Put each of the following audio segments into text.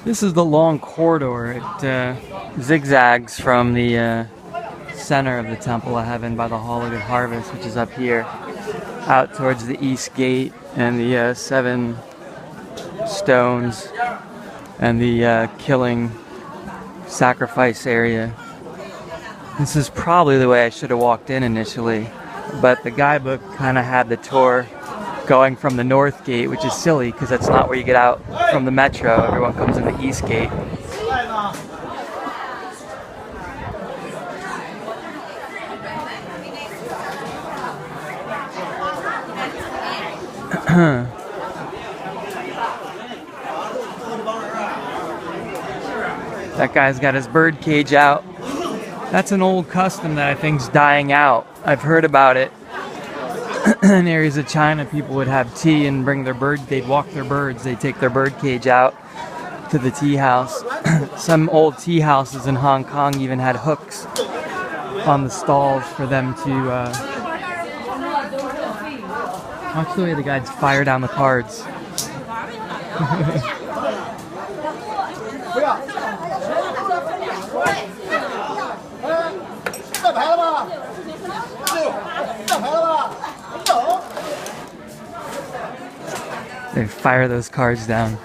This is the long corridor. It zigzags from the center of the Temple of Heaven by the Hall of Good Harvest, which is up here, out towards the East Gate and the 7 stones and the killing sacrifice area. This is probably the way I should have walked in initially, but the guidebook kind of had the tour going from the North Gate, which is silly because that's not where you get out from the metro. Everyone comes in the East Gate. That guy's got his bird cage out. That's an old custom that I think's dying out. I've heard about it. In areas of China, people would have tea and bring their bird. They'd walk their birds. They'd take their bird cage out to the tea house. Some old tea houses in Hong Kong even had hooks on the stalls for them to watch the way the guys fire down the cards. They fire those cards down.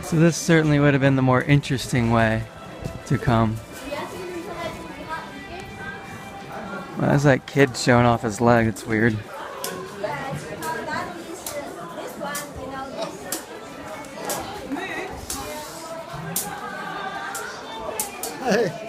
So this certainly would have been the more interesting way to come. Well, that's that kid showing off his leg. It's weird. Hey.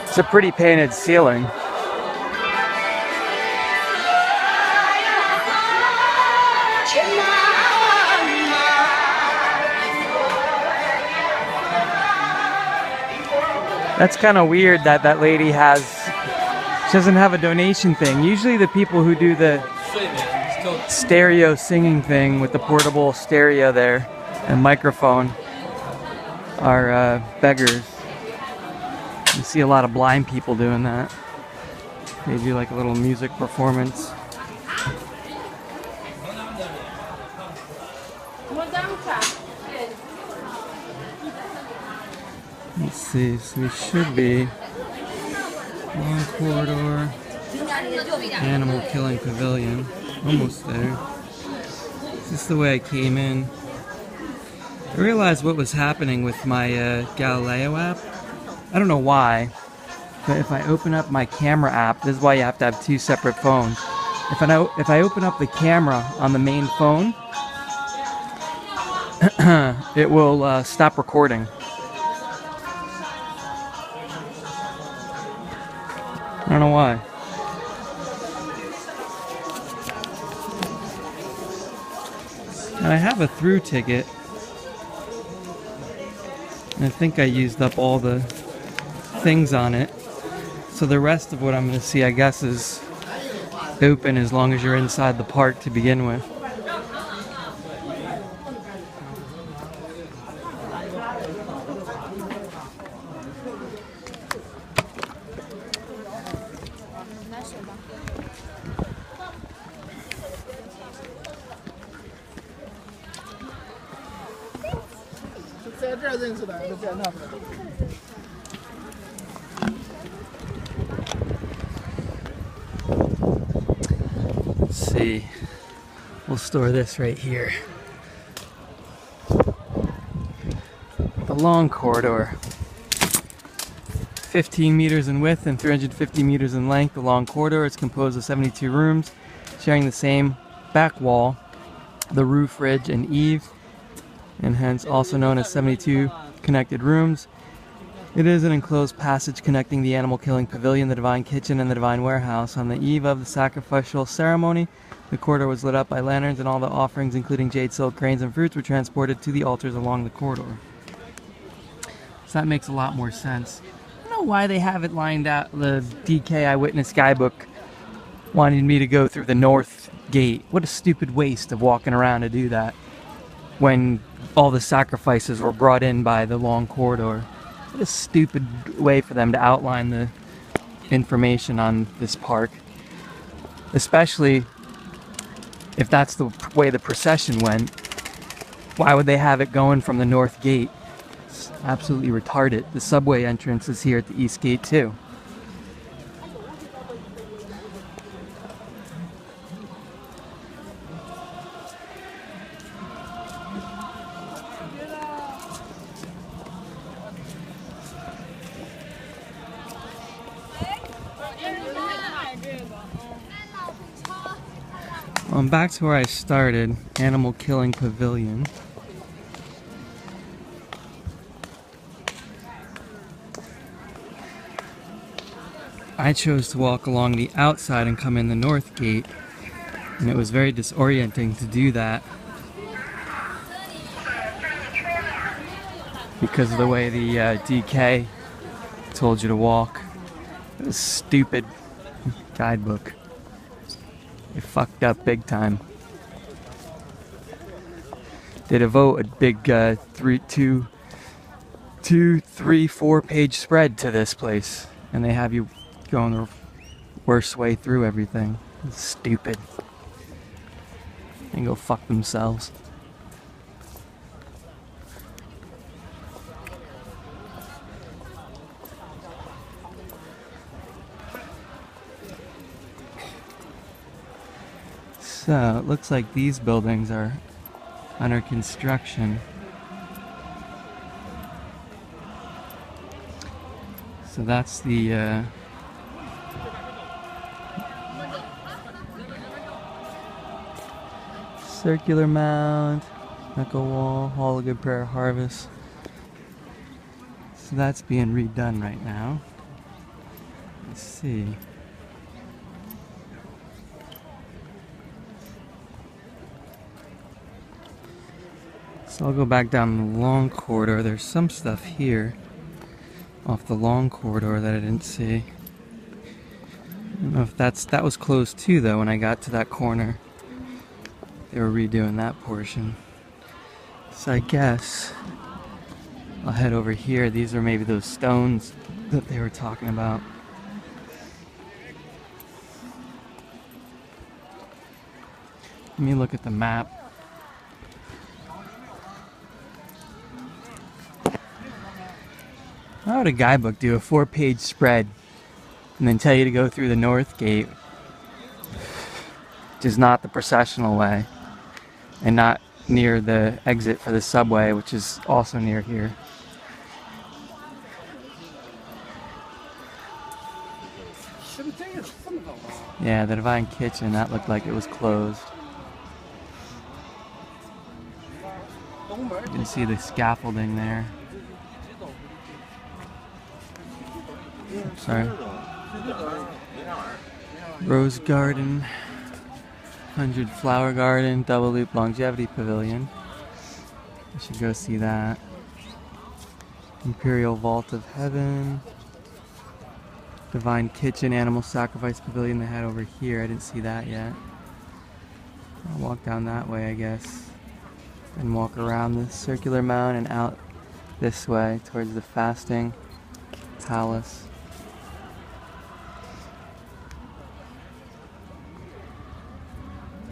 It's a pretty painted ceiling. That's kind of weird that that lady has, she doesn't have a donation thing. Usually the people who do the stereo singing thing with the portable stereo there and microphone are beggars. You see a lot of blind people doing that. They do like a little music performance. Let's see, so we should be long corridor, animal killing pavilion, almost there. Is this the way I came in? I realized what was happening with my Galileo app. I don't know why, but if I open up my camera app, this is why you have to have 2 separate phones. If I open up the camera on the main phone, it will stop recording. I don't know why. And I have a through ticket. And I think I used up all the things on it. So the rest of what I'm going to see, I guess, is open as long as you're inside the park to begin with. Let's see. We'll store this right here. The long corridor. 15 meters in width and 350 meters in length. The long corridor is composed of 72 rooms, sharing the same back wall, the roof ridge and eave, and hence also known as 72 connected rooms. It is an enclosed passage connecting the animal killing pavilion, the divine kitchen, and the divine warehouse. On the eve of the sacrificial ceremony, the corridor was lit up by lanterns, and all the offerings, including jade, silk, grains, and fruits, were transported to the altars along the corridor. So that makes a lot more sense. I don't know why they have it lined out, the DK Eyewitness Guidebook wanted me to go through the north gate. What a stupid waste of walking around to do that when all the sacrifices were brought in by the long corridor. What a stupid way for them to outline the information on this park. Especially if that's the way the procession went. Why would they have it going from the north gate? It's absolutely retarded. The subway entrance is here at the east gate too. I'm back to where I started, Animal Killing Pavilion. I chose to walk along the outside and come in the north gate, and it was very disorienting to do that because of the way the DK told you to walk. It was a stupid guidebook. They fucked up big time. They devote a big 4-page spread to this place, and they have you going the worst way through everything. It's stupid. And go fuck themselves. So, it looks like these buildings are under construction. So that's the circular mound, Echo Wall, Hall of Good Prayer Harvest. So that's being redone right now. Let's see. So I'll go back down the long corridor. There's some stuff here off the long corridor that I didn't see. I don't know if that was closed too though when I got to that corner. They were redoing that portion. So I guess I'll head over here. These are maybe those stones that they were talking about. Let me look at the map. How would a guidebook do a 4-page spread and then tell you to go through the north gate, which is not the processional way, and not near the exit for the subway, which is also near here? Yeah, the Divine Kitchen, that looked like it was closed. You can see the scaffolding there. Sorry. Rose Garden, 100 Flower Garden, Double Loop Longevity Pavilion. I should go see that. Imperial Vault of Heaven. Divine Kitchen, Animal Sacrifice Pavilion they had over here. I didn't see that yet. I'll walk down that way, I guess. And walk around the circular mound and out this way towards the Fasting Palace.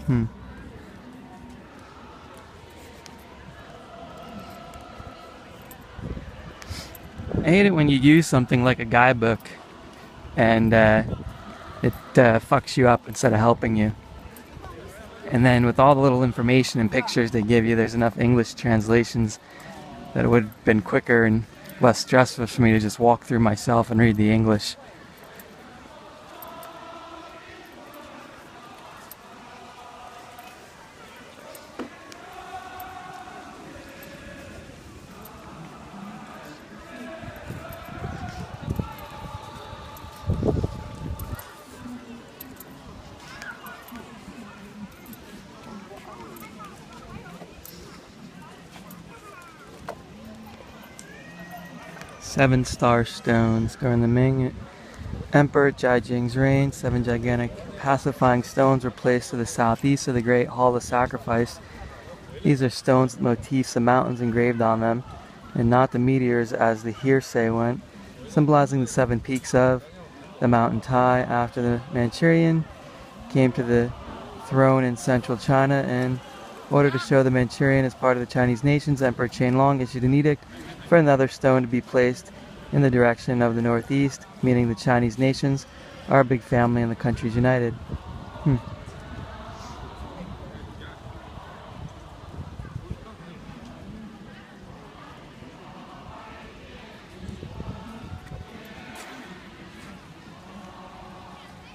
I hate it when you use something like a guidebook and it fucks you up instead of helping you. And then with all the little information and pictures they give you, there's enough English translations that it would have been quicker and less stressful for me to just walk through myself and read the English. Seven star stones. During the Ming Emperor.Beijing's reign. 7 gigantic pacifying stones were placed to the southeast of the Great Hall of Sacrifice. These are stones with motifs of mountains engraved on them, and not the meteors as the hearsay went, symbolizing the 7 peaks of the mountain Tai. After the Manchurian came to the throne in central China, in order to show the Manchurian as part of the Chinese nations, Emperor Qianlong issued an edict for another stone to be placed in the direction of the northeast, meaning the Chinese nations are a big family and the country's united.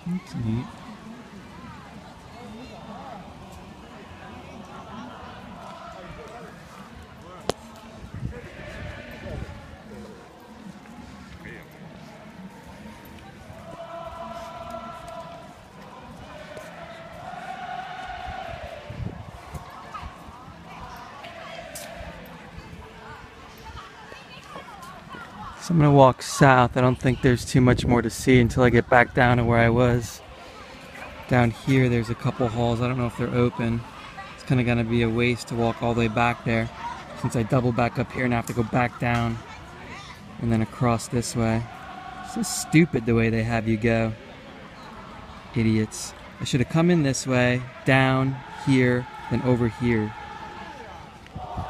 That's neat. So I'm going to walk south. I don't think there's too much more to see until I get back down to where I was. Down here there's a couple halls. I don't know if they're open. It's kind of going to be a waste to walk all the way back there, since I double back up here and have to go back down and then across this way. It's so stupid the way they have you go. Idiots. I should have come in this way, down here, then over here.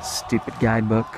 Stupid guidebook.